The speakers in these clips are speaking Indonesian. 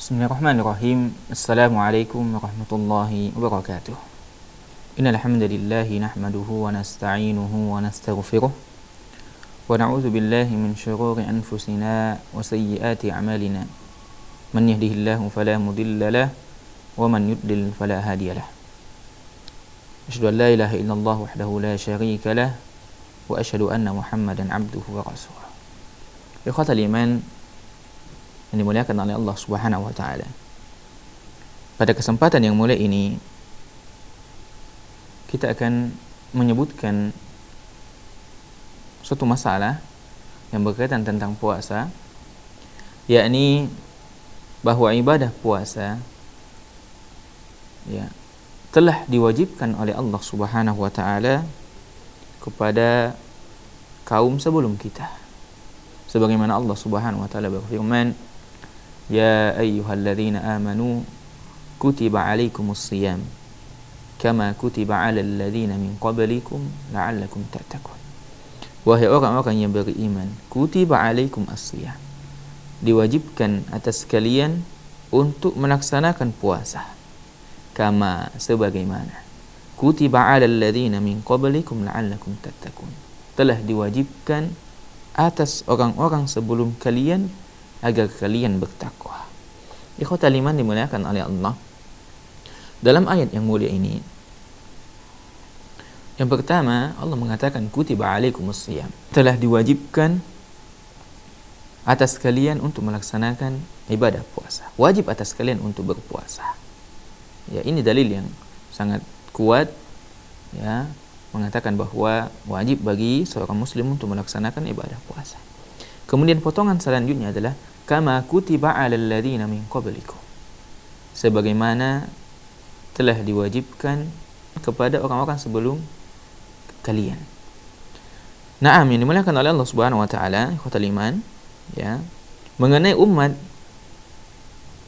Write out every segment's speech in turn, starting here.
Bismillahirrahmanirrahim. Assalamualaikum warahmatullahi wabarakatuh. Innal hamdalillah nahmaduhu wa nasta'inuhu wa nastaghfiruh wa na'udzu billahi min shururi anfusina wa sayyiati a'malina. Man yahdihillahu fala mudilla lahu wa man yudlil fala hadiya lahu. Asyhadu an la ilaha illallah wahdahu la syarika lahu wa asyhadu anna Muhammadan 'abduhu wa rasuluh. Ikhwatal iman yang dimuliakan oleh Allah Subhanahu wa taala. Pada kesempatan yang mulia ini kita akan menyebutkan suatu masalah yang berkaitan tentang puasa, yakni bahwa ibadah puasa telah diwajibkan oleh Allah Subhanahu wa taala kepada kaum sebelum kita. Sebagaimana Allah Subhanahu wa taala berfirman, Ya ayyuhalladzina amanu kutiba alaikumus siyam kama kutiba alal ladzina min qablikum la'allakum tattaqun. Wahai orang-orang yang beriman, kutiba alaikum as-siyam, diwajibkan atas kalian untuk melaksanakan puasa, kama sebagaimana kutiba alal ladzina min qablikum la'allakum tattaqun, telah diwajibkan atas orang-orang sebelum kalian agar kalian bertakwa. Ikhwatal iman dimuliakan oleh Allah. Dalam ayat yang mulia ini, yang pertama Allah mengatakan kutiba alaikumus shiyam, telah diwajibkan atas kalian untuk melaksanakan ibadah puasa. Wajib atas kalian untuk berpuasa. Ya, ini dalil yang sangat kuat ya, mengatakan bahwa wajib bagi seorang muslim untuk melaksanakan ibadah puasa. Kemudian potongan selanjutnya adalah kama kutiba 'alal ladzina min qablikum, sebagaimana telah diwajibkan kepada orang-orang sebelum kalian. Naam, yang dimuliakan oleh Allah Subhanahu wa taala, ikhwatal iman, ya, mengenai umat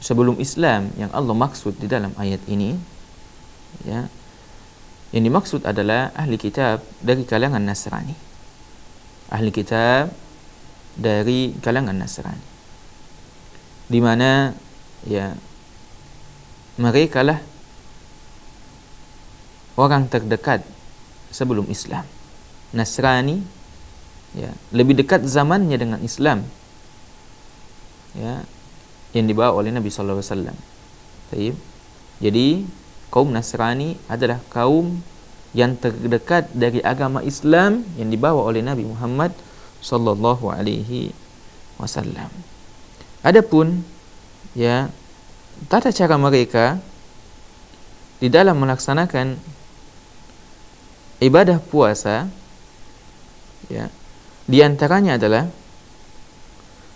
sebelum Islam yang Allah maksud di dalam ayat ini, ya, yang dimaksud adalah ahli kitab dari kalangan Nasrani. Ahli kitab dari kalangan Nasrani, di mana ya mereka lah orang terdekat sebelum Islam. Nasrani ya lebih dekat zamannya dengan Islam ya, yang dibawa oleh Nabi sallallahu alaihi wasallam. Jadi kaum Nasrani adalah kaum yang terdekat dari agama Islam yang dibawa oleh Nabi Muhammad sallallahu alaihi wasallam. Adapun ya tata cara mereka di dalam melaksanakan ibadah puasa ya, di antaranya adalah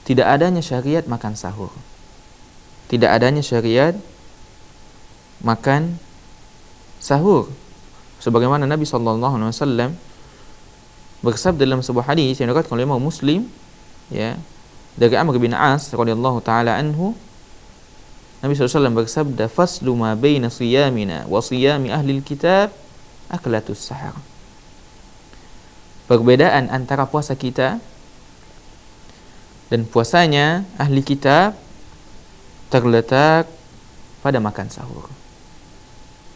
tidak adanya syariat makan sahur. Tidak adanya syariat makan sahur. Sebagaimana Nabi sallallahu alaihi wasallam bersabda dalam sebuah hadis yang diriwayatkan oleh Imam Muslim ya, dari Amr bin As radhiyallahu taala anhu, Nabi SAW bersabda, faslu ma baina siyamina wa siyami ahli kitab aklatus sahar. Perbedaan antara puasa kita dan puasanya ahli kitab terletak pada makan sahur.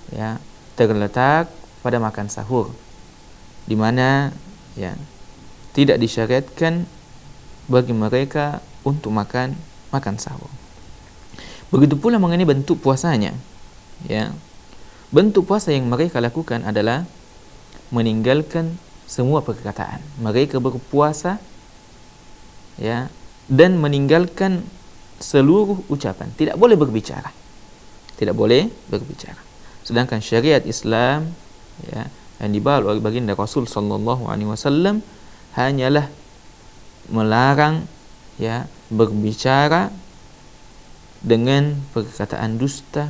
Ya, terletak pada makan sahur, di mana ya tidak disyariatkan bagi mereka untuk makan sahur. Begitu pula mengenai bentuk puasanya ya. Bentuk puasa yang mereka lakukan adalah meninggalkan semua perkataan. Mereka berpuasa ya, dan meninggalkan seluruh ucapan. Tidak boleh berbicara. Tidak boleh berbicara. Sedangkan syariat Islam ya, yang dibawa oleh baginda Rasul sallallahu alaihi wasallam hanyalah melarang ya berbicara dengan perkataan dusta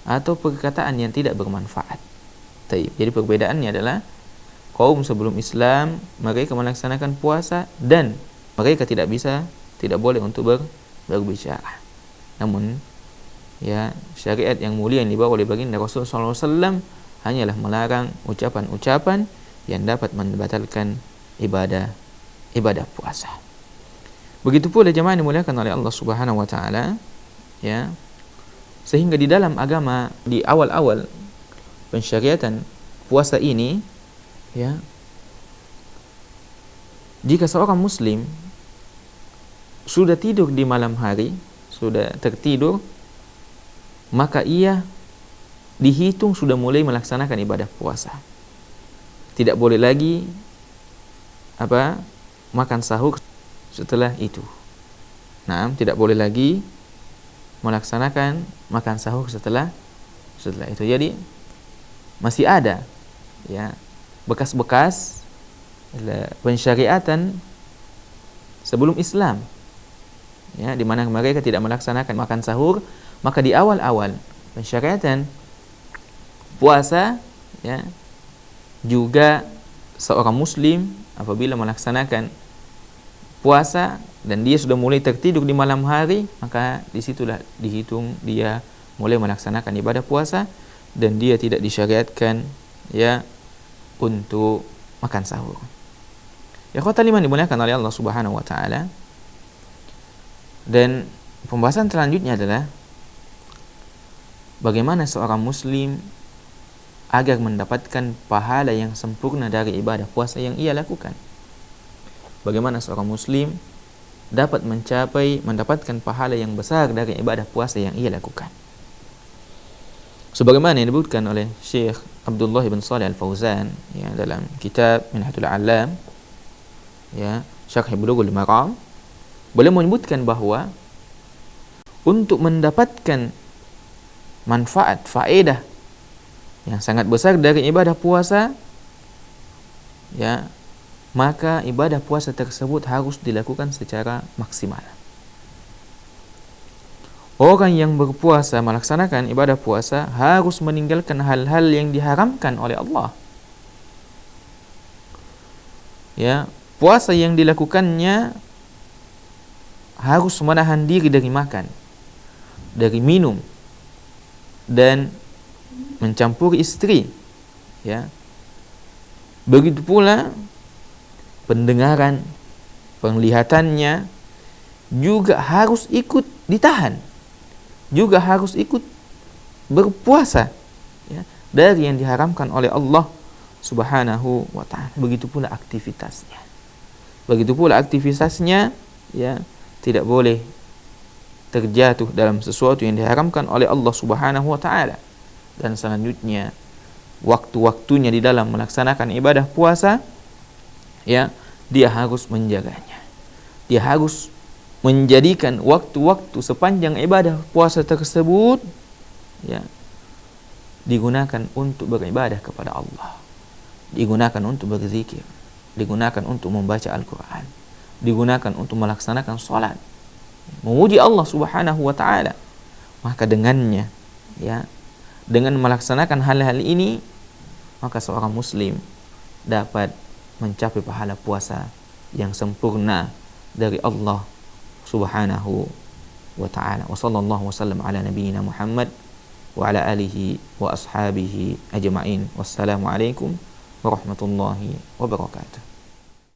atau perkataan yang tidak bermanfaat. Jadi perbedaannya adalah kaum sebelum Islam mereka melaksanakan puasa dan mereka tidak boleh untuk berbicara. Namun ya syariat yang mulia yang dibawa oleh baginda Rasul sallallahu alaihi wasallam hanyalah melarang ucapan-ucapan yang dapat membatalkan ibadah puasa. Begitu pula jemaah yang dimuliakan oleh Allah Subhanahu wa taala, ya, Sehingga di dalam agama di awal-awal pensyariatan puasa ini, ya, jika seorang muslim sudah tidur di malam hari, sudah tertidur, maka ia dihitung sudah mulai melaksanakan ibadah puasa. Tidak boleh lagi makan sahur setelah itu. Nah, tidak boleh lagi melaksanakan makan sahur setelah itu. Jadi masih ada, ya, bekas-bekas pensyariatan sebelum Islam, ya, di mana mereka tidak melaksanakan makan sahur. Maka di awal-awal pensyariatan puasa, ya, juga seorang muslim apabila melaksanakan puasa dan dia sudah mulai tertidur di malam hari, maka disitulah dihitung dia mulai melaksanakan ibadah puasa dan dia tidak disyariatkan, ya, untuk makan sahur. Ya, ikhwatal iman dimuliakan oleh Allah Subhanahu wa taala. Dan pembahasan selanjutnya adalah bagaimana seorang muslim agar mendapatkan pahala yang sempurna dari ibadah puasa yang ia lakukan. Bagaimana seorang muslim dapat mendapatkan pahala yang besar dari ibadah puasa yang ia lakukan. Sebagaimana yang disebutkan oleh Syekh Abdullah bin Shalih Al-Fauzan, ya, dalam kitab Minhatul A'lam, ya, Syarh Bulughul Maram, beliau menyebutkan bahwa untuk mendapatkan manfaat, faedah yang sangat besar dari ibadah puasa, ya, maka ibadah puasa tersebut harus dilakukan secara maksimal. Orang yang berpuasa melaksanakan ibadah puasa harus meninggalkan hal-hal yang diharamkan oleh Allah. Ya, puasa yang dilakukannya harus menahan diri dari makan, dari minum, dan mencampuri istri, ya. Begitu pula pendengaran, penglihatannya juga harus ikut ditahan, juga harus ikut berpuasa, ya, dari yang diharamkan oleh Allah Subhanahu wa ta'ala. Begitu pula aktivitasnya. Ya, tidak boleh terjatuh dalam sesuatu yang diharamkan oleh Allah Subhanahu wa ta'ala. Dan selanjutnya waktu-waktunya di dalam melaksanakan ibadah puasa, ya, dia harus menjaganya. Dia harus menjadikan waktu-waktu sepanjang ibadah puasa tersebut, ya, digunakan untuk beribadah kepada Allah, digunakan untuk berzikir, digunakan untuk membaca Al-Quran, digunakan untuk melaksanakan sholat, memuji Allah Subhanahu wa ta'ala. Maka dengannya, ya, dengan melaksanakan hal-hal ini, maka seorang muslim dapat mencapai pahala puasa yang sempurna dari Allah Subhanahu wa ta'ala. Wa sallallahu wasallam ala nabiyyina Muhammad wa ala alihi wa ashabihi ajma'in. Wassalamu alaikum warahmatullahi wabarakatuh.